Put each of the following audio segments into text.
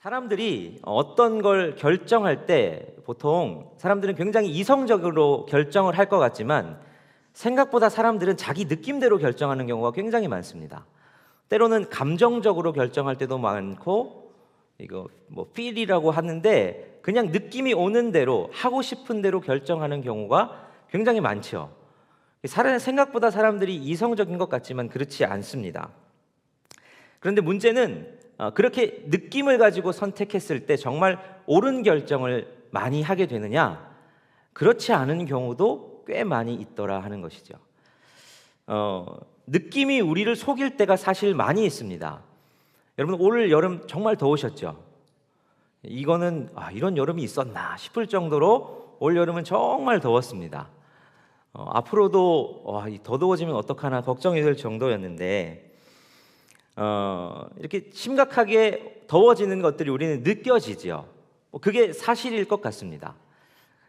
사람들이 어떤 걸 결정할 때 보통 사람들은 굉장히 이성적으로 결정을 할 것 같지만 생각보다 사람들은 자기 느낌대로 결정하는 경우가 굉장히 많습니다. 때로는 감정적으로 결정할 때도 많고, 이거 뭐 feel이라고 하는데 그냥 느낌이 오는 대로 하고 싶은 대로 결정하는 경우가 굉장히 많죠. 생각보다 사람들이 이성적인 것 같지만 그렇지 않습니다. 그런데 문제는 그렇게 느낌을 가지고 선택했을 때 정말 옳은 결정을 많이 하게 되느냐, 그렇지 않은 경우도 꽤 많이 있더라 하는 것이죠. 느낌이 우리를 속일 때가 사실 많이 있습니다. 여러분, 올 여름 정말 더우셨죠? 이거는 이런 여름이 있었나 싶을 정도로 올 여름은 정말 더웠습니다. 앞으로도 더 더워지면 어떡하나 걱정이 될 정도였는데 이렇게 심각하게 더워지는 것들이 우리는 느껴지죠. 그게 사실일 것 같습니다.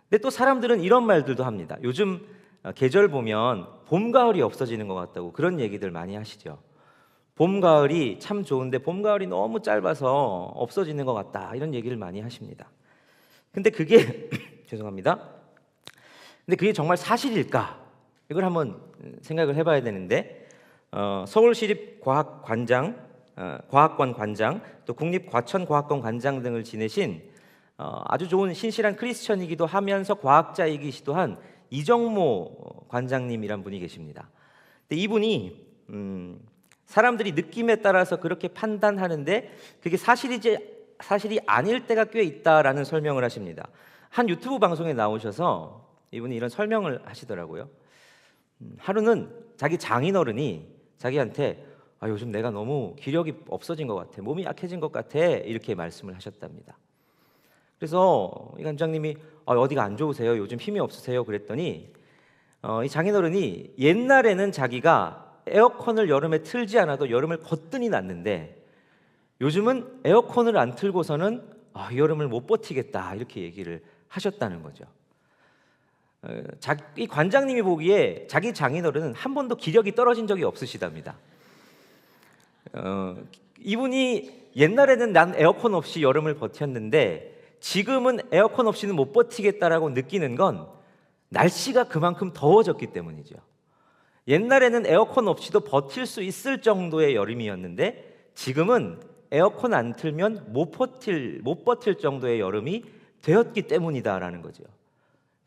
근데 또 사람들은 이런 말들도 합니다. 요즘 계절 보면 봄, 가을이 없어지는 것 같다고 그런 얘기들 많이 하시죠. 봄, 가을이 참 좋은데 봄, 가을이 너무 짧아서 없어지는 것 같다, 이런 얘기를 많이 하십니다. 근데 그게 죄송합니다. 근데 그게 정말 사실일까? 이걸 한번 생각을 해봐야 되는데 서울시립과학관 관장, 또 국립과천과학관 관장 등을 지내신 아주 좋은 신실한 크리스천이기도 하면서 과학자이기도 한 이정모 관장님이란 분이 계십니다. 근데 이분이 사람들이 느낌에 따라서 그렇게 판단하는데 그게 사실이 아닐 때가 꽤 있다라는 설명을 하십니다. 한 유튜브 방송에 나오셔서 이분이 이런 설명을 하시더라고요. 하루는 자기 장인어른이 자기한테 요즘 내가 너무 기력이 없어진 것 같아, 몸이 약해진 것 같아, 이렇게 말씀을 하셨답니다. 그래서 이 관장님이 어디가 안 좋으세요? 요즘 힘이 없으세요? 그랬더니 이 장인어른이 옛날에는 자기가 에어컨을 여름에 틀지 않아도 여름을 거뜬히 났는데 요즘은 에어컨을 안 틀고서는 이 여름을 못 버티겠다, 이렇게 얘기를 하셨다는 거죠. 이 관장님이 보기에 자기 장인어른은 한 번도 기력이 떨어진 적이 없으시답니다. 이분이 옛날에는 난 에어컨 없이 여름을 버텼는데 지금은 에어컨 없이는 못 버티겠다라고 느끼는 건 날씨가 그만큼 더워졌기 때문이죠. 옛날에는 에어컨 없이도 버틸 수 있을 정도의 여름이었는데 지금은 에어컨 안 틀면 못 버틸 정도의 여름이 되었기 때문이다라는 거죠.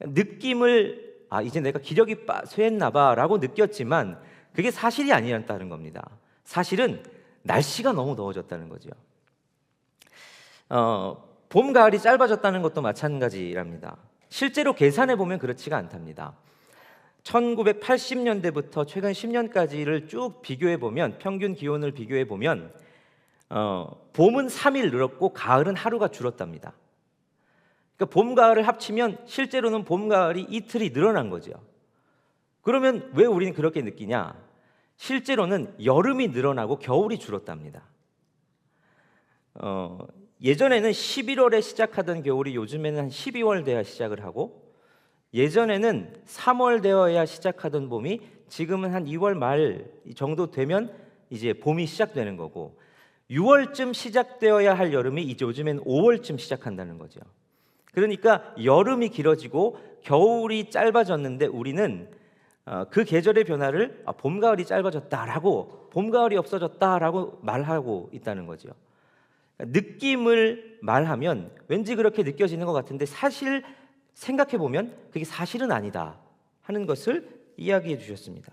느낌을 이제 내가 기력이 쇠했나 봐라고 느꼈지만 그게 사실이 아니었다는 겁니다. 사실은 날씨가 너무 더워졌다는 거죠. 봄, 가을이 짧아졌다는 것도 마찬가지랍니다. 실제로 계산해 보면 그렇지가 않답니다. 1980년대부터 최근 10년까지를 쭉 비교해 보면, 평균 기온을 비교해 보면 봄은 3일 늘었고 가을은 하루가 줄었답니다. 그러니까 봄, 가을을 합치면 실제로는 봄, 가을이 이틀이 늘어난 거죠. 그러면 왜 우리는 그렇게 느끼냐? 실제로는 여름이 늘어나고 겨울이 줄었답니다. 예전에는 11월에 시작하던 겨울이 요즘에는 한 12월 돼야 시작을 하고, 예전에는 3월 되어야 시작하던 봄이 지금은 한 2월 말 정도 되면 이제 봄이 시작되는 거고, 6월쯤 시작되어야 할 여름이 이제 요즘엔 5월쯤 시작한다는 거죠. 그러니까 여름이 길어지고 겨울이 짧아졌는데 우리는 그 계절의 변화를 봄, 가을이 짧아졌다라고, 봄, 가을이 없어졌다라고 말하고 있다는 거죠. 느낌을 말하면 왠지 그렇게 느껴지는 것 같은데 사실 생각해 보면 그게 사실은 아니다 하는 것을 이야기해 주셨습니다.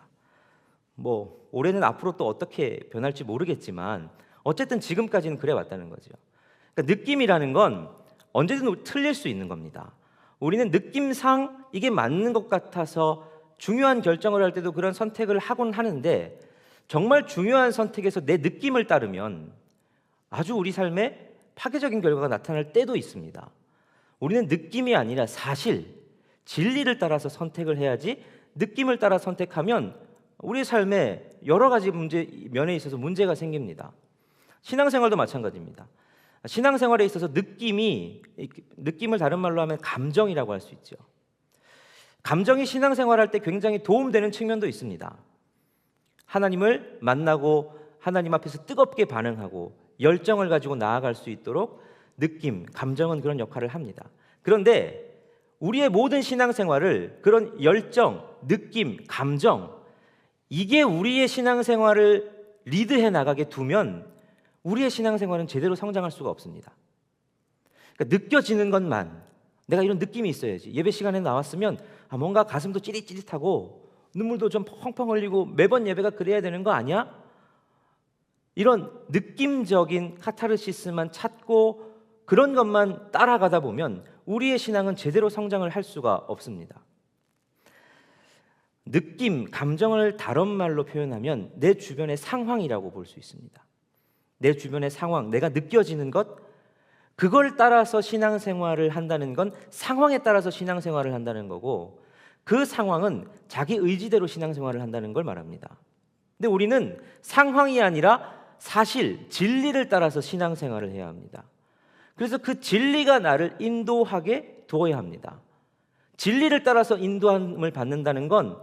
올해는 앞으로 또 어떻게 변할지 모르겠지만 어쨌든 지금까지는 그래 왔다는 거죠. 그러니까 느낌이라는 건 언제든 틀릴 수 있는 겁니다. 우리는 느낌상 이게 맞는 것 같아서 중요한 결정을 할 때도 그런 선택을 하곤 하는데, 정말 중요한 선택에서 내 느낌을 따르면 아주 우리 삶에 파괴적인 결과가 나타날 때도 있습니다. 우리는 느낌이 아니라 사실, 진리를 따라서 선택을 해야지, 느낌을 따라 선택하면 우리 삶에 여러 가지 면에 있어서 문제가 생깁니다. 신앙생활도 마찬가지입니다. 신앙생활에 있어서 느낌을 다른 말로 하면 감정이라고 할 수 있죠. 감정이 신앙생활할 때 굉장히 도움되는 측면도 있습니다. 하나님을 만나고 하나님 앞에서 뜨겁게 반응하고 열정을 가지고 나아갈 수 있도록 느낌, 감정은 그런 역할을 합니다. 그런데 우리의 모든 신앙생활을 그런 열정, 느낌, 감정, 이게 우리의 신앙생활을 리드해 나가게 두면 우리의 신앙생활은 제대로 성장할 수가 없습니다. 그러니까 느껴지는 것만, 내가 이런 느낌이 있어야지. 예배 시간에 나왔으면 뭔가 가슴도 찌릿찌릿하고 눈물도 좀 펑펑 흘리고 매번 예배가 그래야 되는 거 아니야? 이런 느낌적인 카타르시스만 찾고 그런 것만 따라가다 보면 우리의 신앙은 제대로 성장을 할 수가 없습니다. 느낌, 감정을 다른 말로 표현하면 내 주변의 상황이라고 볼 수 있습니다. 내 주변의 상황, 내가 느껴지는 것, 그걸 따라서 신앙생활을 한다는 건 상황에 따라서 신앙생활을 한다는 거고, 그 상황은 자기 의지대로 신앙생활을 한다는 걸 말합니다. 근데 우리는 상황이 아니라 사실, 진리를 따라서 신앙생활을 해야 합니다. 그래서 그 진리가 나를 인도하게 두어야 합니다. 진리를 따라서 인도함을 받는다는 건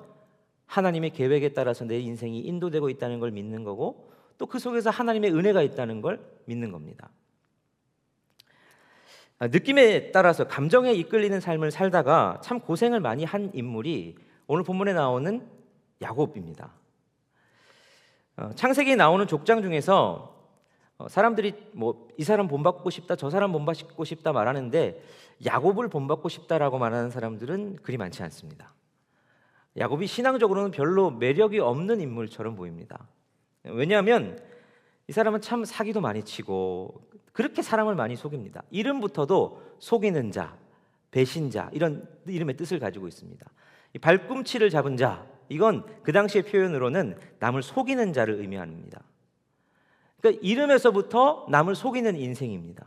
하나님의 계획에 따라서 내 인생이 인도되고 있다는 걸 믿는 거고, 또 그 속에서 하나님의 은혜가 있다는 걸 믿는 겁니다. 느낌에 따라서 감정에 이끌리는 삶을 살다가 참 고생을 많이 한 인물이 오늘 본문에 나오는 야곱입니다. 창세기에 나오는 족장 중에서 사람들이 이 사람 본받고 싶다, 저 사람 본받고 싶다 말하는데 야곱을 본받고 싶다라고 말하는 사람들은 그리 많지 않습니다. 야곱이 신앙적으로는 별로 매력이 없는 인물처럼 보입니다. 왜냐하면 이 사람은 참 사기도 많이 치고 그렇게 사람을 많이 속입니다. 이름부터도 속이는 자, 배신자, 이런 이름의 뜻을 가지고 있습니다. 이 발꿈치를 잡은 자, 이건 그 당시의 표현으로는 남을 속이는 자를 의미합니다. 그러니까 이름에서부터 남을 속이는 인생입니다.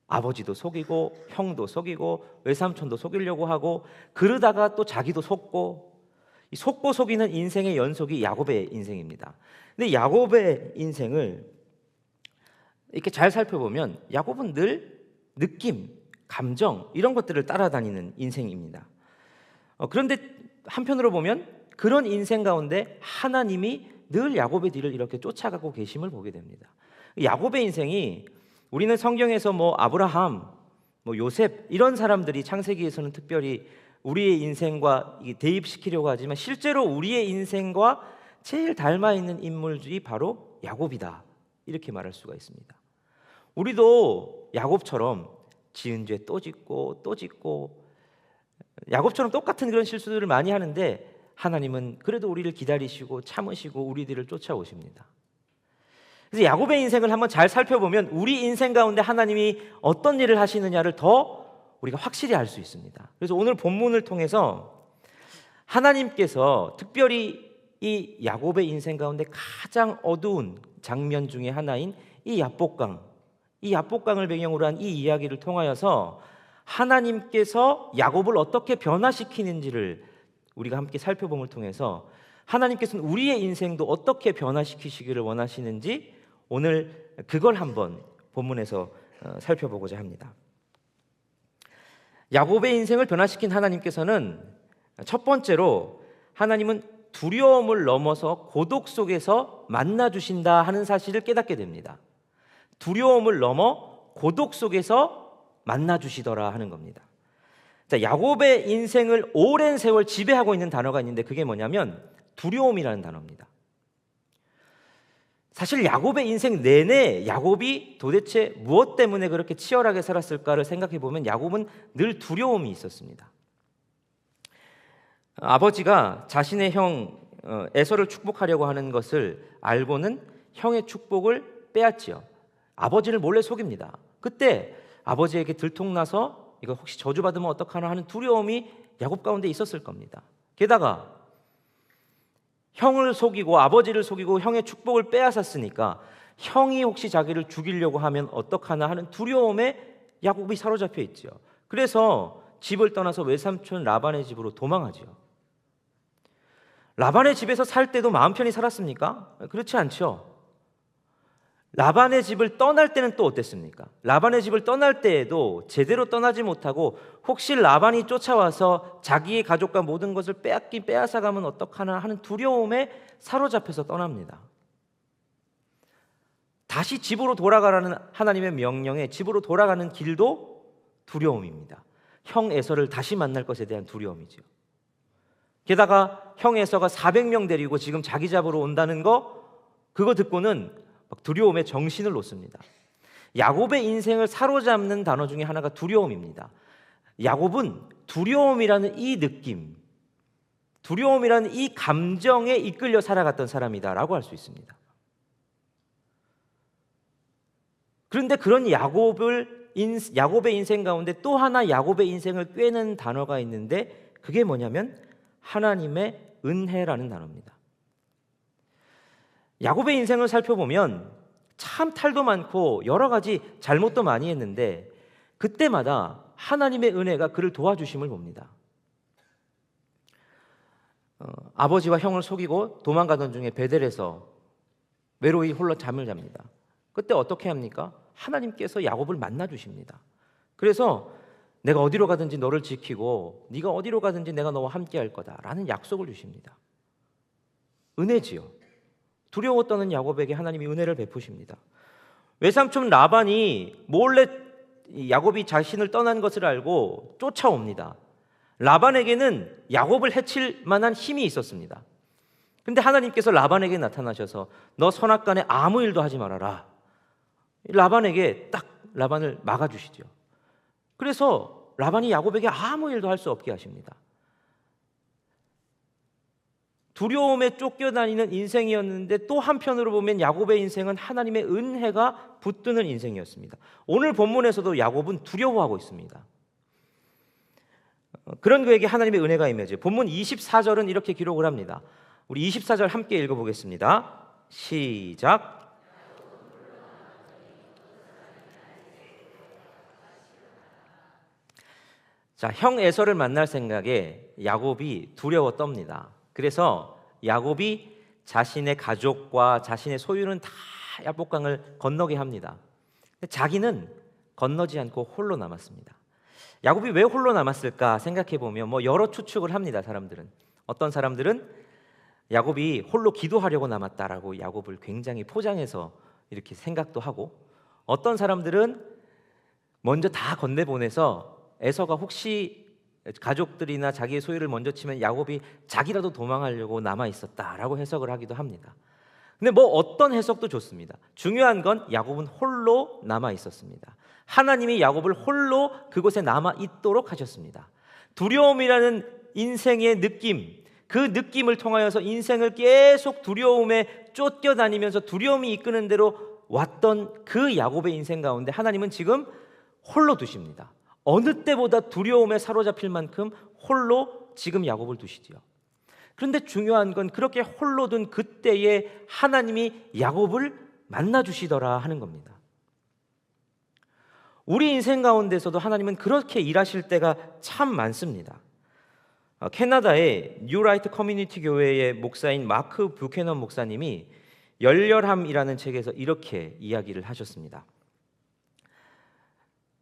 아버지도 속이고 형도 속이고 외삼촌도 속이려고 하고, 그러다가 또 자기도 속고, 이 속고 속이는 인생의 연속이 야곱의 인생입니다. 근데 야곱의 인생을 이렇게 잘 살펴보면 야곱은 늘 느낌, 감정, 이런 것들을 따라다니는 인생입니다. 그런데 한편으로 보면 그런 인생 가운데 하나님이 늘 야곱의 뒤를 이렇게 쫓아가고 계심을 보게 됩니다. 야곱의 인생이, 우리는 성경에서 아브라함, 요셉, 이런 사람들이 창세기에서는 특별히 우리의 인생과 대입시키려고 하지만 실제로 우리의 인생과 제일 닮아 있는 인물들이 바로 야곱이다, 이렇게 말할 수가 있습니다. 우리도 야곱처럼 지은 죄 또 짓고 또 짓고, 야곱처럼 똑같은 그런 실수들을 많이 하는데 하나님은 그래도 우리를 기다리시고 참으시고 우리들을 쫓아오십니다. 그래서 야곱의 인생을 한번 잘 살펴보면 우리 인생 가운데 하나님이 어떤 일을 하시느냐를 더 우리가 확실히 알 수 있습니다. 그래서 오늘 본문을 통해서 하나님께서 특별히 이 야곱의 인생 가운데 가장 어두운 장면 중에 하나인 이 야복강을 배경으로 한 이 이야기를 통하여서 하나님께서 야곱을 어떻게 변화시키는지를 우리가 함께 살펴봄을 통해서 하나님께서는 우리의 인생도 어떻게 변화시키시기를 원하시는지 오늘 그걸 한번 본문에서 살펴보고자 합니다. 야곱의 인생을 변화시킨 하나님께서는 첫 번째로 하나님은 두려움을 넘어서 고독 속에서 만나주신다 하는 사실을 깨닫게 됩니다. 두려움을 넘어 고독 속에서 만나주시더라 하는 겁니다. 자, 야곱의 인생을 오랜 세월 지배하고 있는 단어가 있는데 그게 뭐냐면 두려움이라는 단어입니다. 사실 야곱의 인생 내내 야곱이 도대체 무엇 때문에 그렇게 치열하게 살았을까를 생각해 보면 야곱은 늘 두려움이 있었습니다. 아버지가 자신의 형 에서를 축복하려고 하는 것을 알고는 형의 축복을 빼앗지요. 아버지를 몰래 속입니다. 그때 아버지에게 들통나서 이거 혹시 저주받으면 어떡하나 하는 두려움이 야곱 가운데 있었을 겁니다. 게다가 형을 속이고 아버지를 속이고 형의 축복을 빼앗았으니까 형이 혹시 자기를 죽이려고 하면 어떡하나 하는 두려움에 야곱이 사로잡혀 있지요. 그래서 집을 떠나서 외삼촌 라반의 집으로 도망하지요. 라반의 집에서 살 때도 마음 편히 살았습니까? 그렇지 않죠. 라반의 집을 떠날 때는 또 어땠습니까? 라반의 집을 떠날 때에도 제대로 떠나지 못하고 혹시 라반이 쫓아와서 자기의 가족과 모든 것을 빼앗아가면 어떡하나 하는 두려움에 사로잡혀서 떠납니다. 다시 집으로 돌아가라는 하나님의 명령에 집으로 돌아가는 길도 두려움입니다. 형 에서를 다시 만날 것에 대한 두려움이죠. 게다가 형 에서가 400명 데리고 지금 자기 잡으러 온다는 그거 듣고는 막 두려움에 정신을 놓습니다. 야곱의 인생을 사로잡는 단어 중에 하나가 두려움입니다. 야곱은 두려움이라는 이 느낌, 두려움이라는 이 감정에 이끌려 살아갔던 사람이다라고 할 수 있습니다. 그런데 그런 야곱의 인생 가운데 또 하나 야곱의 인생을 꿰는 단어가 있는데 그게 뭐냐면 하나님의 은혜라는 단어입니다. 야곱의 인생을 살펴보면 참 탈도 많고 여러 가지 잘못도 많이 했는데 그때마다 하나님의 은혜가 그를 도와주심을 봅니다. 아버지와 형을 속이고 도망가던 중에 베델에서 외로이 홀로 잠을 잡니다. 그때 어떻게 합니까? 하나님께서 야곱을 만나 주십니다. 그래서 내가 어디로 가든지 너를 지키고 네가 어디로 가든지 내가 너와 함께 할 거다라는 약속을 주십니다. 은혜지요. 두려워 떠는 야곱에게 하나님이 은혜를 베푸십니다. 외삼촌 라반이 몰래 야곱이 자신을 떠난 것을 알고 쫓아옵니다. 라반에게는 야곱을 해칠 만한 힘이 있었습니다. 근데 하나님께서 라반에게 나타나셔서 너 선악간에 아무 일도 하지 말아라. 라반에게 딱 라반을 막아주시죠. 그래서 라반이 야곱에게 아무 일도 할 수 없게 하십니다. 두려움에 쫓겨다니는 인생이었는데 또 한편으로 보면 야곱의 인생은 하나님의 은혜가 붙드는 인생이었습니다. 오늘 본문에서도 야곱은 두려워하고 있습니다. 그런 그에게 하나님의 은혜가 임해져요. 본문 24절은 이렇게 기록을 합니다. 우리 24절 함께 읽어보겠습니다. 시작. 자, 형 에서를 만날 생각에 야곱이 두려워 떱니다. 그래서 야곱이 자신의 가족과 자신의 소유는 다 야복강을 건너게 합니다. 자기는 건너지 않고 홀로 남았습니다. 야곱이 왜 홀로 남았을까 생각해 보면 여러 추측을 합니다. 사람들은 어떤 사람들은 야곱이 홀로 기도하려고 남았다라고 야곱을 굉장히 포장해서 이렇게 생각도 하고, 어떤 사람들은 먼저 다 건네보내서 에서가 혹시 가족들이나 자기의 소유를 먼저 치면 야곱이 자기라도 도망하려고 남아 있었다라고 해석을 하기도 합니다. 근데 어떤 해석도 좋습니다. 중요한 건 야곱은 홀로 남아 있었습니다. 하나님이 야곱을 홀로 그곳에 남아 있도록 하셨습니다. 두려움이라는 인생의 느낌, 그 느낌을 통하여서 인생을 계속 두려움에 쫓겨다니면서 두려움이 이끄는 대로 왔던 그 야곱의 인생 가운데 하나님은 지금 홀로 두십니다. 어느 때보다 두려움에 사로잡힐 만큼 홀로 지금 야곱을 두시지요. 그런데 중요한 건 그렇게 홀로 둔 그때에 하나님이 야곱을 만나 주시더라 하는 겁니다. 우리 인생 가운데서도 하나님은 그렇게 일하실 때가 참 많습니다. 캐나다의 뉴라이트 커뮤니티 교회의 목사인 마크 뷰캐넌 목사님이 열렬함이라는 책에서 이렇게 이야기를 하셨습니다.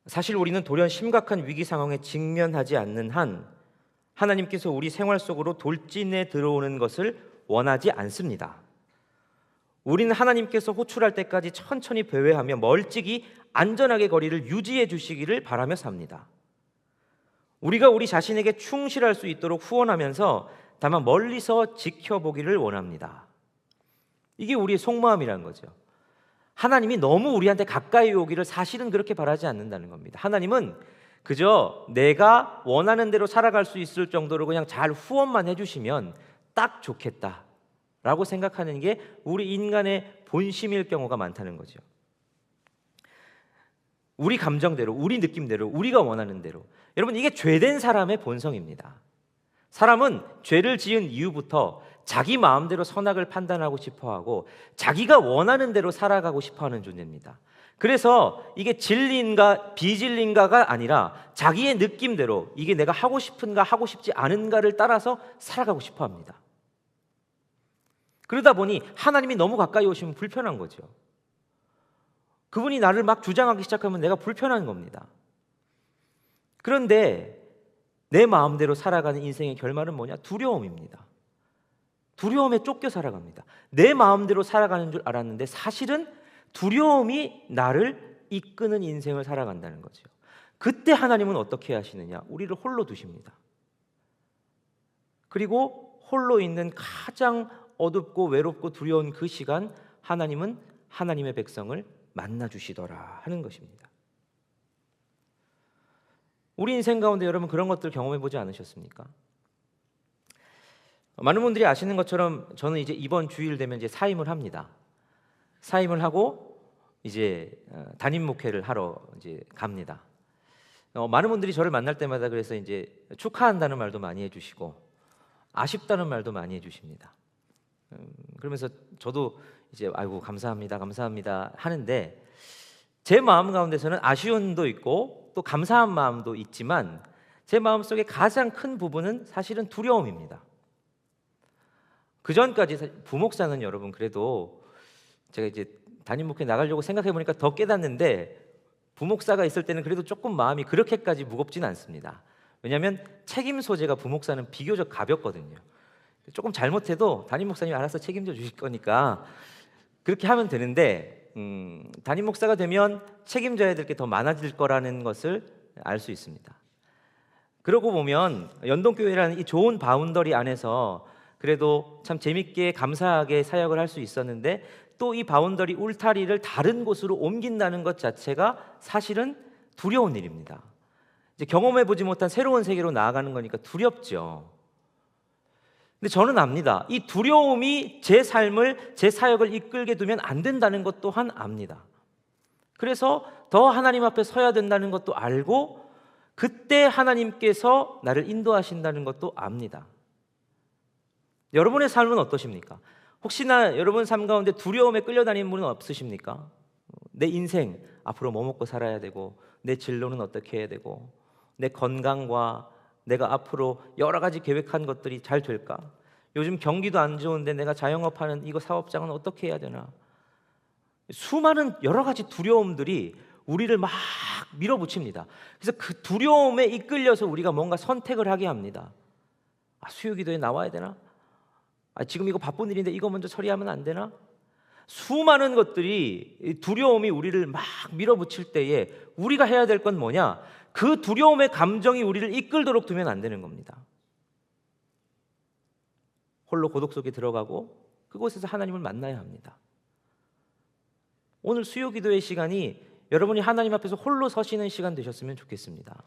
사실 우리는 돌연 심각한 위기 상황에 직면하지 않는 한 하나님께서 우리 생활 속으로 돌진해 들어오는 것을 원하지 않습니다. 우리는 하나님께서 호출할 때까지 천천히 배회하며 멀찍이 안전하게 거리를 유지해 주시기를 바라며 삽니다. 우리가 우리 자신에게 충실할 수 있도록 후원하면서 다만 멀리서 지켜보기를 원합니다. 이게 우리의 속마음이라는 거죠. 하나님이 너무 우리한테 가까이 오기를 사실은 그렇게 바라지 않는다는 겁니다. 하나님은 그저 내가 원하는 대로 살아갈 수 있을 정도로 그냥 잘 후원만 해주시면 딱 좋겠다라고 생각하는 게 우리 인간의 본심일 경우가 많다는 거죠. 우리 감정대로, 우리 느낌대로, 우리가 원하는 대로. 여러분, 이게 죄된 사람의 본성입니다. 사람은 죄를 지은 이후부터 자기 마음대로 선악을 판단하고 싶어하고 자기가 원하는 대로 살아가고 싶어하는 존재입니다. 그래서 이게 진리인가 비진리인가가 아니라 자기의 느낌대로 이게 내가 하고 싶은가 하고 싶지 않은가를 따라서 살아가고 싶어합니다. 그러다 보니 하나님이 너무 가까이 오시면 불편한 거죠. 그분이 나를 막 주장하기 시작하면 내가 불편한 겁니다. 그런데 내 마음대로 살아가는 인생의 결말은 뭐냐? 두려움입니다. 두려움에 쫓겨 살아갑니다. 내 마음대로 살아가는 줄 알았는데 사실은 두려움이 나를 이끄는 인생을 살아간다는 거죠. 그때 하나님은 어떻게 하시느냐? 우리를 홀로 두십니다. 그리고 홀로 있는 가장 어둡고 외롭고 두려운 그 시간, 하나님은 하나님의 백성을 만나 주시더라 하는 것입니다. 우리 인생 가운데 여러분 그런 것들 경험해 보지 않으셨습니까? 많은 분들이 아시는 것처럼 저는 이제 이번 주일 되면 이제 사임을 합니다. 사임을 하고 이제 담임 목회를 하러 이제 갑니다. 많은 분들이 저를 만날 때마다 그래서 이제 축하한다는 말도 많이 해주시고 아쉽다는 말도 많이 해주십니다. 그러면서 저도 이제 아이고 감사합니다, 감사합니다 하는데 제 마음 가운데서는 아쉬움도 있고 또 감사한 마음도 있지만 제 마음속에 가장 큰 부분은 사실은 두려움입니다. 그 전까지 부목사는 여러분 그래도 제가 이제 담임 목회 나가려고 생각해 보니까 더 깨닫는데 부목사가 있을 때는 그래도 조금 마음이 그렇게까지 무겁진 않습니다. 왜냐하면 책임 소재가 부목사는 비교적 가볍거든요. 조금 잘못해도 담임 목사님이 알아서 책임져 주실 거니까 그렇게 하면 되는데 담임 목사가 되면 책임져야 될 게 더 많아질 거라는 것을 알 수 있습니다. 그러고 보면 연동교회라는 이 좋은 바운더리 안에서 그래도 참 재밌게 감사하게 사역을 할 수 있었는데 또 이 바운더리 울타리를 다른 곳으로 옮긴다는 것 자체가 사실은 두려운 일입니다. 이제 경험해보지 못한 새로운 세계로 나아가는 거니까 두렵죠. 근데 저는 압니다. 이 두려움이 제 삶을, 제 사역을 이끌게 두면 안 된다는 것 또한 압니다. 그래서 더 하나님 앞에 서야 된다는 것도 알고 그때 하나님께서 나를 인도하신다는 것도 압니다. 여러분의 삶은 어떠십니까? 혹시나 여러분 삶 가운데 두려움에 끌려다니는 분은 없으십니까? 내 인생 앞으로 뭐 먹고 살아야 되고 내 진로는 어떻게 해야 되고 내 건강과 내가 앞으로 여러 가지 계획한 것들이 잘 될까? 요즘 경기도 안 좋은데 내가 자영업하는 이거 사업장은 어떻게 해야 되나? 수많은 여러 가지 두려움들이 우리를 막 밀어붙입니다. 그래서 그 두려움에 이끌려서 우리가 뭔가 선택을 하게 합니다. 수요기도에 나와야 되나? 지금 이거 바쁜 일인데 이거 먼저 처리하면 안 되나? 수많은 것들이 두려움이 우리를 막 밀어붙일 때에 우리가 해야 될 건 뭐냐? 그 두려움의 감정이 우리를 이끌도록 두면 안 되는 겁니다. 홀로 고독 속에 들어가고 그곳에서 하나님을 만나야 합니다. 오늘 수요기도의 시간이 여러분이 하나님 앞에서 홀로 서시는 시간 되셨으면 좋겠습니다.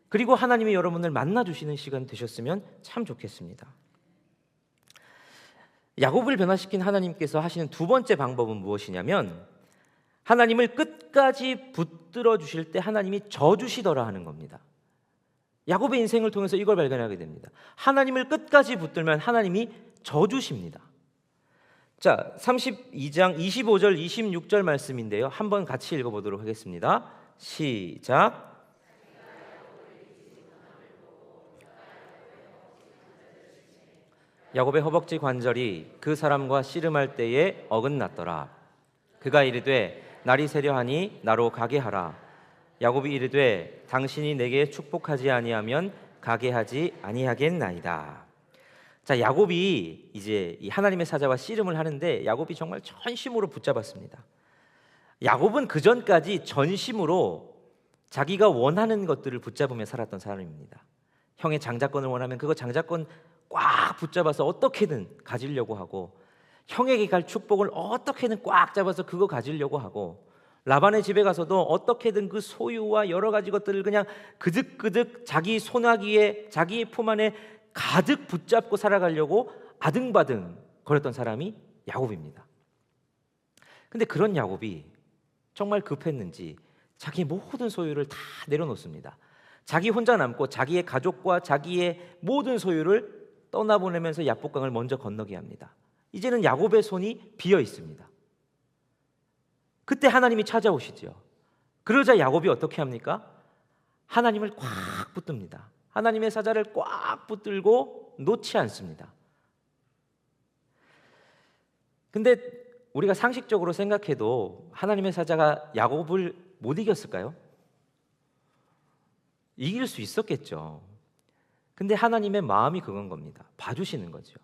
그리고 하나님이 여러분을 만나주시는 시간 되셨으면 참 좋겠습니다. 야곱을 변화시킨 하나님께서 하시는 두 번째 방법은 무엇이냐면 하나님을 끝까지 붙들어 주실 때 하나님이 져주시더라 하는 겁니다. 야곱의 인생을 통해서 이걸 발견하게 됩니다. 하나님을 끝까지 붙들면 하나님이 져주십니다. 자, 32장 25절 26절 말씀인데요. 한번 같이 읽어보도록 하겠습니다. 시작. 야곱의 허벅지 관절이 그 사람과 씨름할 때에 어긋났더라. 그가 이르되 날이 세려하니 나로 가게 하라. 야곱이 이르되 당신이 내게 축복하지 아니하면 가게 하지 아니하겠나이다. 자, 야곱이 이제 이 하나님의 사자와 씨름을 하는데 야곱이 정말 전심으로 붙잡았습니다. 야곱은 그 전까지 전심으로 자기가 원하는 것들을 붙잡으며 살았던 사람입니다. 형의 장자권을 원하면 그거 장자권 꽉 붙잡아서 어떻게든 가지려고 하고 형에게 갈 축복을 어떻게든 꽉 잡아서 그거 가지려고 하고 라반의 집에 가서도 어떻게든 그 소유와 여러 가지 것들을 그냥 그득그득 자기 손아귀에 자기의 품 안에 가득 붙잡고 살아가려고 아등바등 거렸던 사람이 야곱입니다. 근데 그런 야곱이 정말 급했는지 자기의 모든 소유를 다 내려놓습니다. 자기 혼자 남고 자기의 가족과 자기의 모든 소유를 떠나보내면서 야복강을 먼저 건너게 합니다. 이제는 야곱의 손이 비어 있습니다. 그때 하나님이 찾아오시죠. 그러자 야곱이 어떻게 합니까? 하나님을 꽉 붙듭니다. 하나님의 사자를 꽉 붙들고 놓지 않습니다. 근데 우리가 상식적으로 생각해도 하나님의 사자가 야곱을 못 이겼을까요? 이길 수 있었겠죠. 근데 하나님의 마음이 그건 겁니다. 봐주시는 거죠.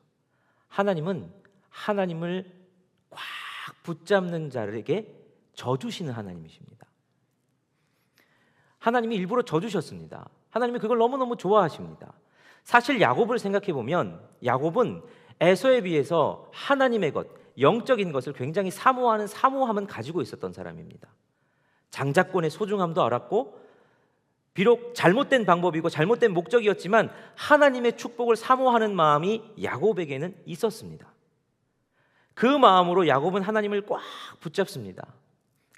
하나님은 하나님을 꽉 붙잡는 자에게 져주시는 하나님이십니다. 하나님이 일부러 져주셨습니다. 하나님이 그걸 너무너무 좋아하십니다. 사실 야곱을 생각해 보면 야곱은 에서에 비해서 하나님의 것, 영적인 것을 굉장히 사모하는 사모함은 가지고 있었던 사람입니다. 장자권의 소중함도 알았고, 비록 잘못된 방법이고 잘못된 목적이었지만 하나님의 축복을 사모하는 마음이 야곱에게는 있었습니다. 그 마음으로 야곱은 하나님을 꽉 붙잡습니다.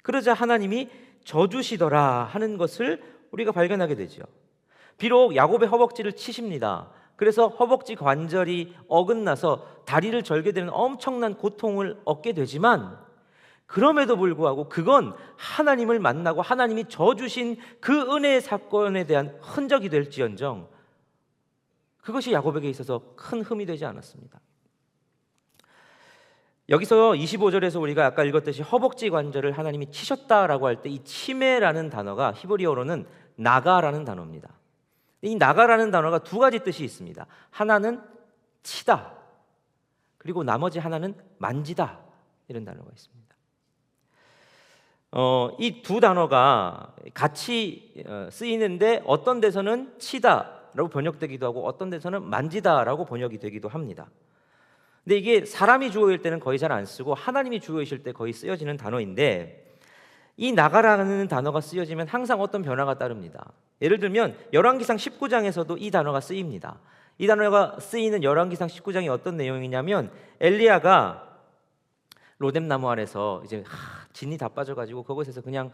그러자 하나님이 져주시더라 하는 것을 우리가 발견하게 되죠. 비록 야곱의 허벅지를 치십니다. 그래서 허벅지 관절이 어긋나서 다리를 절게 되는 엄청난 고통을 얻게 되지만, 그럼에도 불구하고 그건 하나님을 만나고 하나님이 져주신 그 은혜의 사건에 대한 흔적이 될지언정 그것이 야곱에게 있어서 큰 흠이 되지 않았습니다. 여기서 25절에서 우리가 아까 읽었듯이 허벅지 관절을 하나님이 치셨다라고 할 때 이 치매라는 단어가 히브리어로는 나가라는 단어입니다. 이 나가라는 단어가 두 가지 뜻이 있습니다. 하나는 치다, 그리고 나머지 하나는 만지다, 이런 단어가 있습니다. 이 두 단어가 같이 쓰이는데 어떤 데서는 치다라고 번역되기도 하고 어떤 데서는 만지다라고 번역이 되기도 합니다. 근데 이게 사람이 주어일 때는 거의 잘 안 쓰고 하나님이 주어이실 때 거의 쓰여지는 단어인데, 이 나가라는 단어가 쓰여지면 항상 어떤 변화가 따릅니다. 예를 들면 열왕기상 19장에서도 이 단어가 쓰입니다. 이 단어가 쓰이는 열왕기상 19장이 어떤 내용이냐면, 엘리야가 로뎀나무 아래서 이제 진이 다 빠져가지고 그곳에서 그냥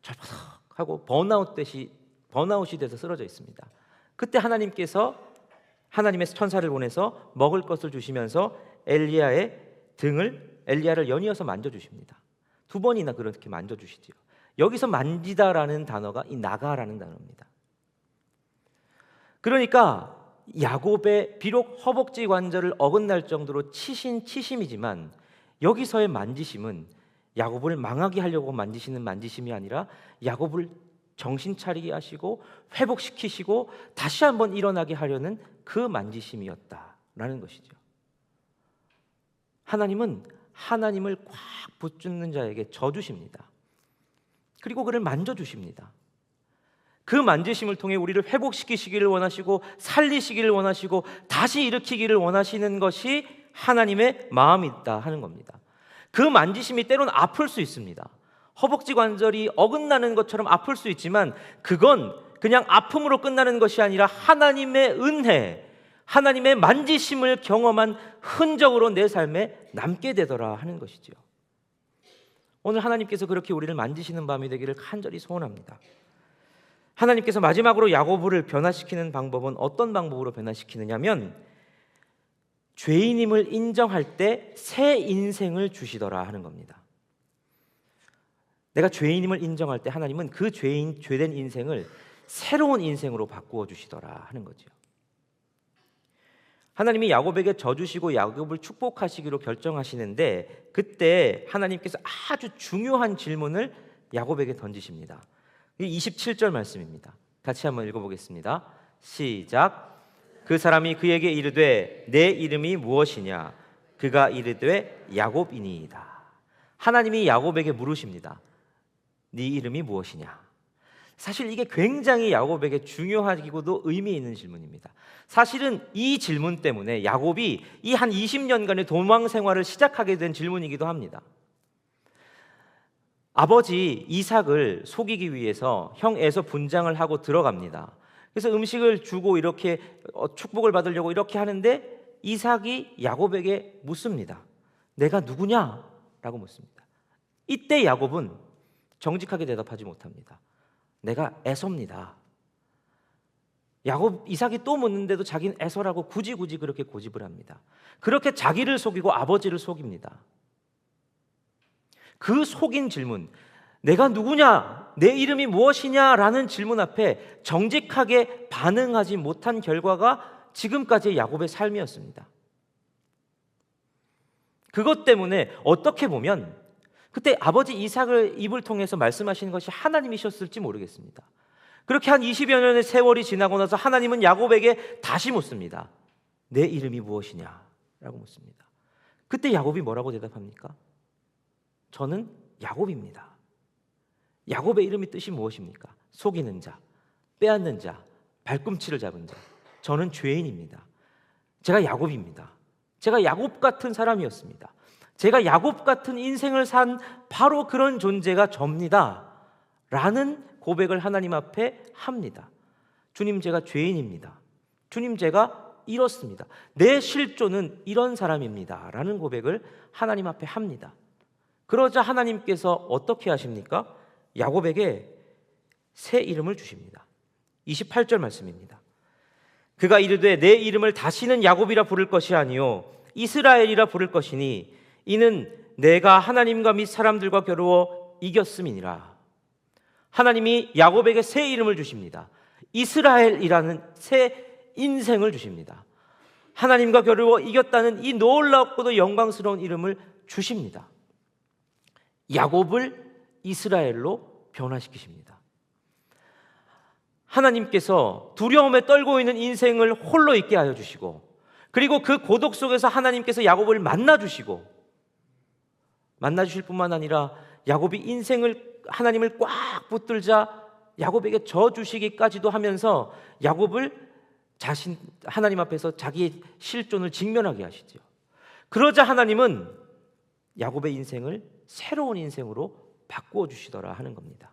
절바닥하고 번아웃이 돼서 쓰러져 있습니다. 그때 하나님께서 하나님의 천사를 보내서 먹을 것을 주시면서 엘리야의 등을, 엘리야를 연이어서 만져주십니다. 두 번이나 그렇게 만져주시지요. 여기서 만지다라는 단어가 이 나가라는 단어입니다. 그러니까 야곱의 비록 허벅지 관절을 어긋날 정도로 치신 치심이지만, 여기서의 만지심은 야곱을 망하게 하려고 만지시는 만지심이 아니라 야곱을 정신 차리게 하시고 회복시키시고 다시 한번 일어나게 하려는 그 만지심이었다라는 것이죠. 하나님은 하나님을 꽉 붙잡는 자에게 져주십니다. 그리고 그를 만져주십니다. 그 만지심을 통해 우리를 회복시키시기를 원하시고 살리시기를 원하시고 다시 일으키기를 원하시는 것이 하나님의 마음이 있다 하는 겁니다. 그 만지심이 때로는 아플 수 있습니다. 허벅지 관절이 어긋나는 것처럼 아플 수 있지만 그건 그냥 아픔으로 끝나는 것이 아니라 하나님의 은혜, 하나님의 만지심을 경험한 흔적으로 내 삶에 남게 되더라 하는 것이죠. 오늘 하나님께서 그렇게 우리를 만지시는 밤이 되기를 간절히 소원합니다. 하나님께서 마지막으로 야곱을 변화시키는 방법은 어떤 방법으로 변화시키느냐면, 죄인임을 인정할 때 새 인생을 주시더라 하는 겁니다. 내가 죄인임을 인정할 때 하나님은 그 죄된 인생을 새로운 인생으로 바꾸어 주시더라 하는 거죠. 하나님이 야곱에게 져주시고 야곱을 축복하시기로 결정하시는데, 그때 하나님께서 아주 중요한 질문을 야곱에게 던지십니다. 27절 말씀입니다. 같이 한번 읽어보겠습니다. 시작. 그 사람이 그에게 이르되 내 이름이 무엇이냐? 그가 이르되 야곱이니이다. 하나님이 야곱에게 물으십니다. 네 이름이 무엇이냐? 사실 이게 굉장히 야곱에게 중요하기도 의미 있는 질문입니다. 사실은 이 질문 때문에 야곱이 이 한 20년간의 도망 생활을 시작하게 된 질문이기도 합니다. 아버지 이삭을 속이기 위해서 형 에서 분장을 하고 들어갑니다. 그래서 음식을 주고 이렇게 축복을 받으려고 이렇게 하는데 이삭이 야곱에게 묻습니다. 내가 누구냐? 라고 묻습니다. 이때 야곱은 정직하게 대답하지 못합니다. 내가 에서입니다. 이삭이 또 묻는데도 자기는 에서라고 굳이 그렇게 고집을 합니다. 그렇게 자기를 속이고 아버지를 속입니다. 그 속인 질문, 내가 누구냐? 내 이름이 무엇이냐? 라는 질문 앞에 정직하게 반응하지 못한 결과가 지금까지의 야곱의 삶이었습니다. 그것 때문에 어떻게 보면 그때 아버지 이삭을 입을 통해서 말씀하시는 것이 하나님이셨을지 모르겠습니다. 그렇게 한 20여 년의 세월이 지나고 나서 하나님은 야곱에게 다시 묻습니다. 내 이름이 무엇이냐? 라고 묻습니다. 그때 야곱이 뭐라고 대답합니까? 저는 야곱입니다. 야곱의 이름의 뜻이 무엇입니까? 속이는 자, 빼앗는 자, 발꿈치를 잡은 자. 저는 죄인입니다. 제가 야곱입니다. 제가 야곱 같은 사람이었습니다. 제가 야곱 같은 인생을 산 바로 그런 존재가 접니다 라는 고백을 하나님 앞에 합니다. 주님, 제가 죄인입니다. 주님, 제가 이렇습니다. 내 실존은 이런 사람입니다 라는 고백을 하나님 앞에 합니다. 그러자 하나님께서 어떻게 하십니까? 야곱에게 새 이름을 주십니다. 28절 말씀입니다. 그가 이르되 내 이름을 다시는 야곱이라 부를 것이 아니요 이스라엘이라 부를 것이니 이는 내가 하나님과 및 사람들과 겨루어 이겼음이니라. 하나님이 야곱에게 새 이름을 주십니다. 이스라엘이라는 새 인생을 주십니다. 하나님과 겨루어 이겼다는 이 놀랍고도 영광스러운 이름을 주십니다. 야곱을 이스라엘로 변화시키십니다. 하나님께서 두려움에 떨고 있는 인생을 홀로 있게 하여 주시고, 그리고 그 고독 속에서 하나님께서 야곱을 만나주시고, 만나주실 뿐만 아니라 야곱이 인생을 하나님을 꽉 붙들자 야곱에게 져 주시기까지도 하면서 야곱을 하나님 앞에서 자기의 실존을 직면하게 하시죠. 그러자 하나님은 야곱의 인생을 새로운 인생으로 바꾸어 주시더라 하는 겁니다.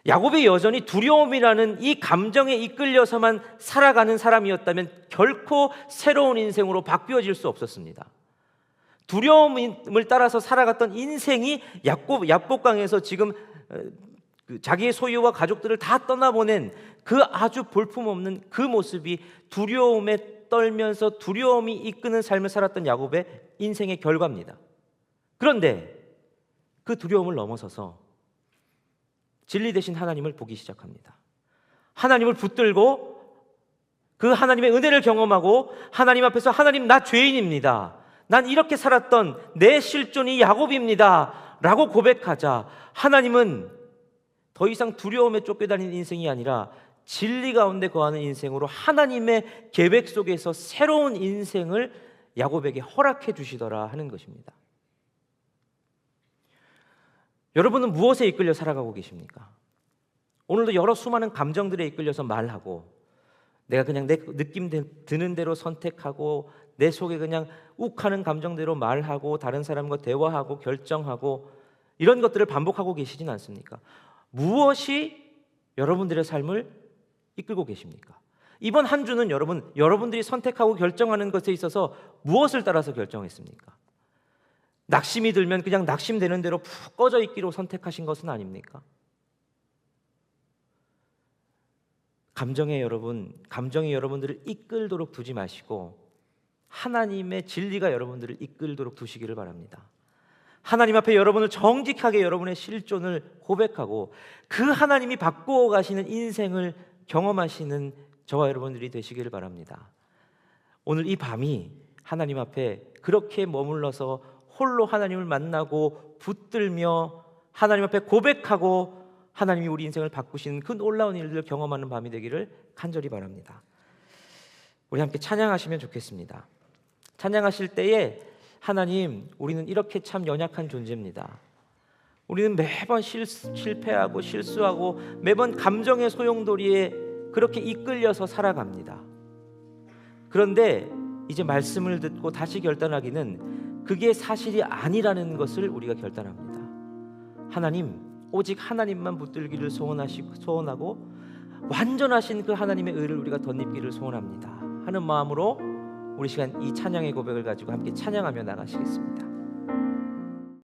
야곱이 여전히 두려움이라는 이 감정에 이끌려서만 살아가는 사람이었다면 결코 새로운 인생으로 바뀌어질 수 없었습니다. 두려움을 따라서 살아갔던 인생이 야복강에서 지금 자기의 소유와 가족들을 다 떠나보낸 그 아주 볼품없는 그 모습이 두려움에 떨면서 두려움이 이끄는 삶을 살았던 야곱의 인생의 결과입니다. 그런데 그 두려움을 넘어서서 진리 되신 하나님을 보기 시작합니다. 하나님을 붙들고 그 하나님의 은혜를 경험하고 하나님 앞에서 하나님, 나 죄인입니다. 난 이렇게 살았던 내 실존이 야곱입니다 라고 고백하자 하나님은 더 이상 두려움에 쫓겨다니는 인생이 아니라 진리 가운데 거하는 인생으로 하나님의 계획 속에서 새로운 인생을 야곱에게 허락해 주시더라 하는 것입니다. 여러분은 무엇에 이끌려 살아가고 계십니까? 오늘도 여러 수많은 감정들에 이끌려서 말하고, 내가 그냥 내 느낌 드는 대로 선택하고, 내 속에 그냥 욱하는 감정대로 말하고, 다른 사람과 대화하고 결정하고, 이런 것들을 반복하고 계시진 않습니까? 무엇이 여러분들의 삶을 이끌고 계십니까? 이번 한 주는 여러분들이 선택하고 결정하는 것에 있어서 무엇을 따라서 결정했습니까? 낙심이 들면 그냥 낙심되는 대로 푹 꺼져 있기로 선택하신 것은 아닙니까? 감정이 여러분들을 이끌도록 두지 마시고 하나님의 진리가 여러분들을 이끌도록 두시기를 바랍니다. 하나님 앞에 여러분을 정직하게 여러분의 실존을 고백하고 그 하나님이 바꾸어 가시는 인생을 경험하시는 저와 여러분들이 되시기를 바랍니다. 오늘 이 밤이 하나님 앞에 그렇게 머물러서 홀로 하나님을 만나고 붙들며 하나님 앞에 고백하고 하나님이 우리 인생을 바꾸시는 그 놀라운 일들을 경험하는 밤이 되기를 간절히 바랍니다. 우리 함께 찬양하시면 좋겠습니다. 찬양하실 때에 하나님, 우리는 이렇게 참 연약한 존재입니다. 우리는 매번 실패하고 실수하고 매번 감정의 소용돌이에 그렇게 이끌려서 살아갑니다. 그런데 이제 말씀을 듣고 다시 결단하기는 그게 사실이 아니라는 것을 우리가 결단합니다. 하나님, 오직 하나님만 붙들기를 소원하고 완전하신 그 하나님의 의를 우리가 덧입기를 소원합니다 하는 마음으로 우리 시간 이 찬양의 고백을 가지고 함께 찬양하며 나가시겠습니다.